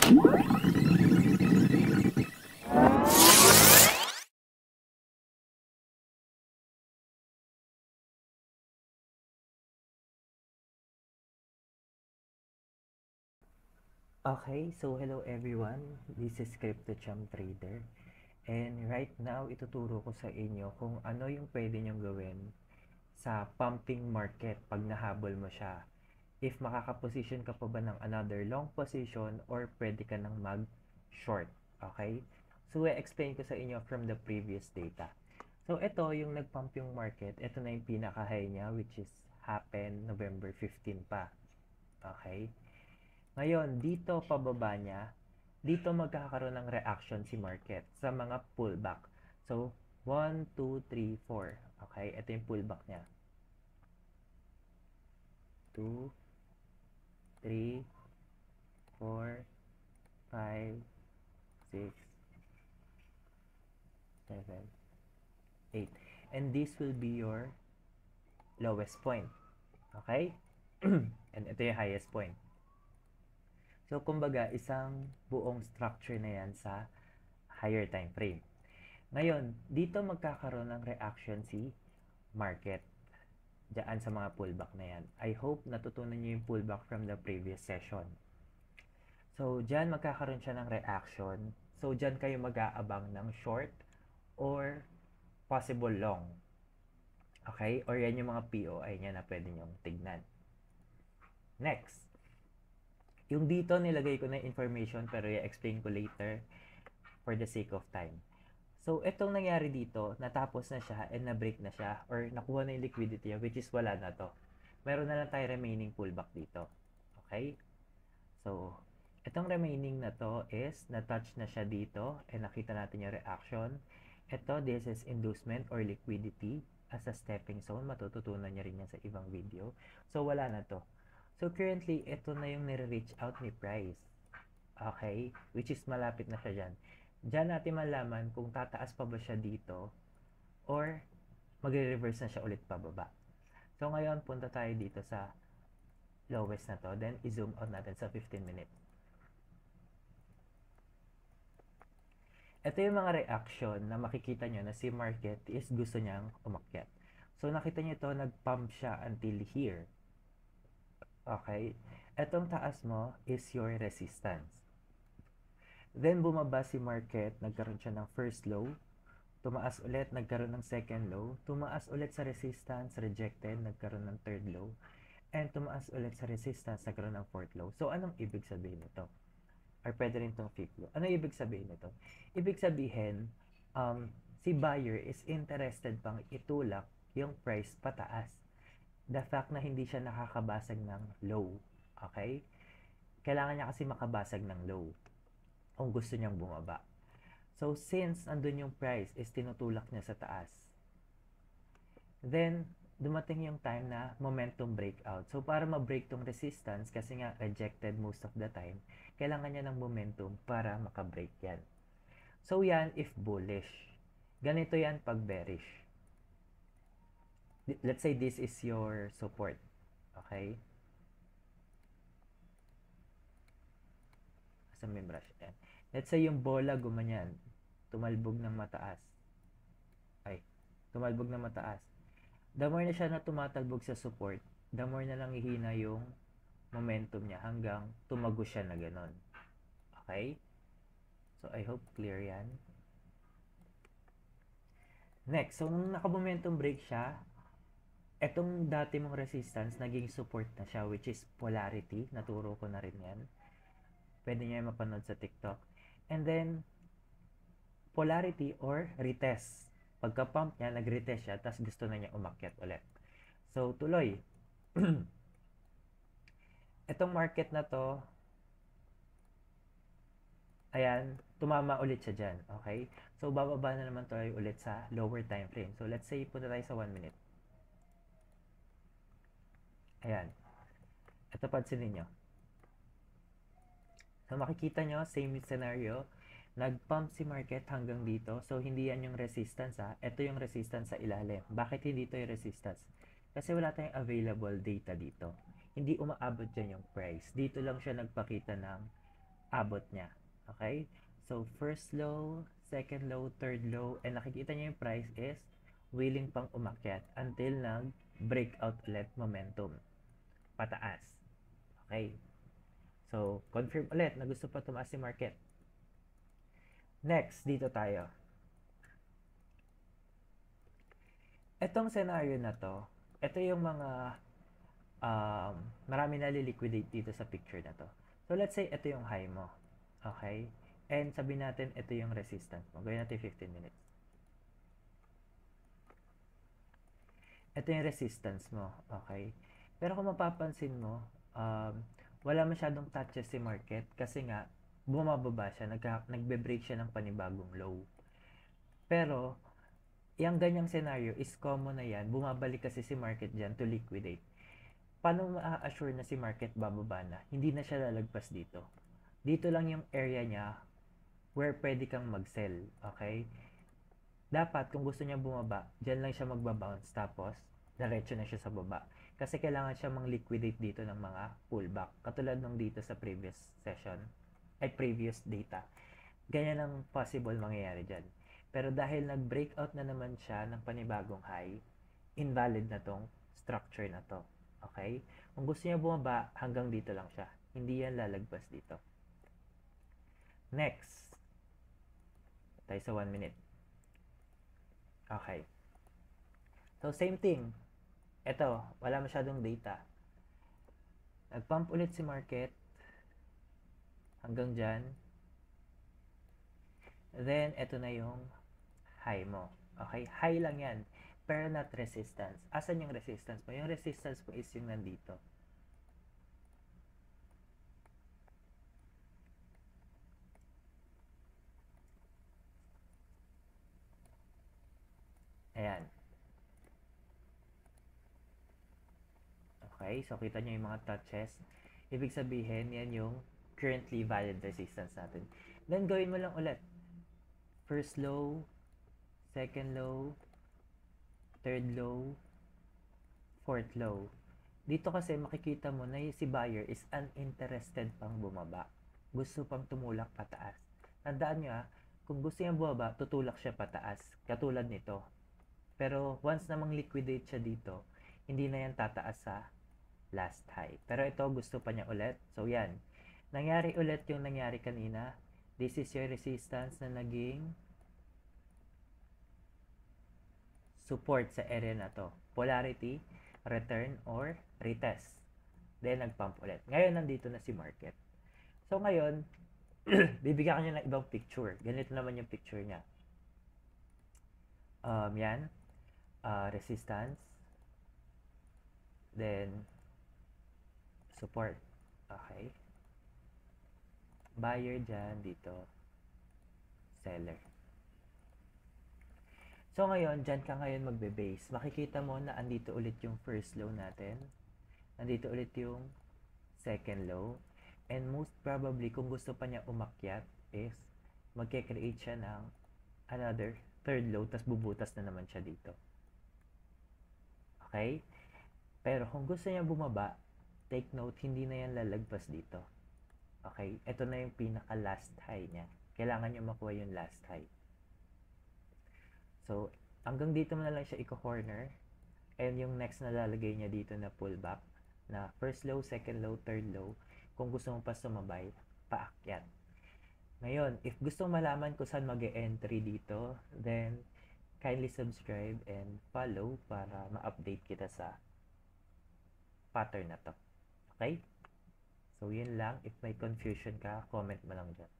Okay, so hello everyone. This is Crypto Chum Trader. And right now, ituturo ko sa inyo kung ano yung pwede nyong gawin sa pumping market pag nahabol mo siya. If makakaposition ka pa ba ng another long position or pwede ka nang mag-short. Okay? So, i-explain ko sa inyo from the previous data. So, ito yung nag-pump yung market. Ito na yung pinaka-high niya which is happened November 15 pa. Okay? Ngayon, dito pababa niya, dito magkakaroon ng reaction si market sa mga pullback. So, 1, 2, 3, 4. Okay, ito yung pullback niya. 2, 3, 4, 5, 6, 7, 8. And this will be your lowest point. Okay? And ito yung highest point. So, kumbaga, isang buong structure na yan sa higher time frame. Ngayon, dito magkakaroon ng reaction si market dyan sa mga pullback na yan. I hope natutunan nyo yung pullback from the previous session. So, dyan magkakaroon siya ng reaction. So, dyan kayo mag-aabang ng short or possible long. Okay? Or yan yung mga POI niya na pwede nyong tignan. Next. Yung dito nilagay ko na information pero i-explain ko later for the sake of time. So, itong nangyari dito, natapos na siya and na-break na siya or nakuha na yung liquidity which is wala na to. Meron na lang tayo remaining pullback dito. Okay? So, itong remaining na to is na-touch na siya dito and nakita natin yung reaction. Ito, this is inducement or liquidity as a stepping stone. Matututunan niya rin yan sa ibang video. So, wala na to. So, currently, ito na yung nire-reach out ni price. Okay? Which is malapit na siya dyan. Diyan natin malaman kung tataas pa ba siya dito or magre-reverse na siya ulit pababa. So, ngayon, punta tayo dito sa lowest na to. Then, i-zoom out natin sa 15 minutes. Ito yung mga reaction na makikita nyo na si market is gusto niyang umakyat. So, nakita nyo ito, nag-pump siya until here. Okay? Etong taas mo is your resistance. Then, bumaba si market, nagkaroon siya ng first low. Tumaas ulit, nagkaroon ng second low. Tumaas ulit sa resistance, rejected, nagkaroon ng third low. And tumaas ulit sa resistance, nagkaroon ng fourth low. So, anong ibig sabihin nito? Or pwede rin itong fifth low. Ano ibig sabihin nito? Ibig sabihin, si buyer is interested pang itulak yung price pataas. The fact na hindi siya nakakabasag ng low. Okay? Kailangan niya kasi makabasag ng low kung gusto niyang bumaba. So, since andun yung price is tinutulak niya sa taas, then, dumating yung time na momentum breakout. So, para ma-break tong resistance, kasi nga rejected most of the time, kailangan niya ng momentum para maka-break yan. So, yan if bullish. Ganito yan pag bearish. Let's say this is your support. Okay? Sa may brush. Yan. Let's say yung bola gumanyan. Tumalbog ng mataas. Tumalbog ng mataas. The more na siya na tumatalbog sa support, the more na lang ihina yung momentum niya hanggang tumago siya na ganon. Okay? So, I hope clear yan. Next, so nung naka-momentum break siya, etong dati mong resistance, naging support na siya, which is polarity. Naturo ko na rin yan. Pwede niya mapanood sa TikTok. And then, polarity or retest. Pagka-pump niya, nag-retest siya, tapos gusto na niya umakyat ulit. So, tuloy. Itong market na to, ayan, tumama ulit siya dyan. Okay? So, bababa na naman tayo ulit sa lower time frame. So, let's say, punta tayo sa 1 minute. Ayan. Ito, pansinin nyo. So, makikita nyo, same scenario. Nag-pump si market hanggang dito. So, hindi yan yung resistance ha. Ito yung resistance sa ilalim. Bakit hindi ito yung resistance? Kasi wala tayong available data dito. Hindi umaabot dyan yung price. Dito lang siya nagpakita ng abot niya. Okay? So, first low, second low, third low, and nakikita niyo yung price is willing pang umakyat until nag-breakout ulit momentum pataas. Okay? So, confirm ulit na gusto pa tumaas si market. Next, dito tayo. Etong scenario na to, ito yung mga marami na liquidate dito sa picture na to. So, let's say ito yung high mo. Okay? And sabihin natin ito yung resistance mo. Gawin natin 15 minutes. Ito yung resistance mo. Okay? Pero kung mapapansin mo, wala masyadong touches si market kasi nga bumababa siya, nagbe-break siya ng panibagong low. Pero, yung ganyang scenario is common na yan. Bumabalik kasi si market dyan to liquidate. Paano ma-assure na si market bababa na? Hindi na siya lalagpas dito. Dito lang yung area niya where pwede kang mag-sell. Okay? Dapat, kung gusto niya bumaba, dyan lang siya magbabounce. Tapos, diretso na siya sa baba. Kasi kailangan siya mang-liquidate dito ng mga pullback. Katulad nung dito sa previous session, ay previous data. Ganyan ang possible mangyayari dyan. Pero dahil nag-breakout na naman siya ng panibagong high, invalid na tong structure na to. Okay? Kung gusto niya bumaba, hanggang dito lang siya. Hindi yan lalagpas dito. Next. Tayo sa 1 minute. Okay. So, same thing. Ito, wala masyadong data. Nag-pump ulit si market. Hanggang dyan. Then, ito na yung high mo. Okay? High lang yan. Pero not resistance. Asan yung resistance mo? Yung resistance mo is yung nandito. Ayan. Okay? So, kita nyo yung mga touches. Ibig sabihin, yan yung currently valid resistance natin. Then, gawin mo lang ulit. First low, second low, third low, fourth low. Dito kasi makikita mo na si buyer is uninterested pang bumaba. Gusto pang tumulak pataas. Tandaan nyo kung gusto niya bumaba, tutulak siya pataas. Katulad nito. Pero once namang liquidate siya dito, hindi na yan tataas sa last high. Pero ito, gusto pa niya ulit. So yan. Nangyari ulit yung nangyari kanina. This is your resistance na naging support sa area na to. Polarity, return, or retest. Then, nag-pump ulit. Ngayon, nandito na si market. So, ngayon, bibigyan ko niya ng ibang picture. Ganito naman yung picture niya. Yan. Resistance. Then, support. Okay. Buyer dyan, dito. Seller. So, ngayon, dyan ka ngayon magbe-base. Makikita mo na andito ulit yung first low natin. Andito ulit yung second low. And most probably, kung gusto pa niya umakyat, is magke-create siya ng another third low, tas bubutas na naman siya dito. Okay? Pero kung gusto niya bumaba, take note, hindi na yan lalagpas dito. Okay? Ito na yung pinaka-last high niya. Kailangan niyo makuha yung last high. So, hanggang dito mo na lang siya i-corner. And yung next na lalagay niya dito na pullback, na first low, second low, third low. Kung gusto mo pa sumabay, paakyat. Ngayon, if gusto mo malaman kung saan mag-e-entry dito, then kindly subscribe and follow para ma-update kita sa pattern na to. Okay? So, yun lang. If may confusion ka, comment mo lang dyan.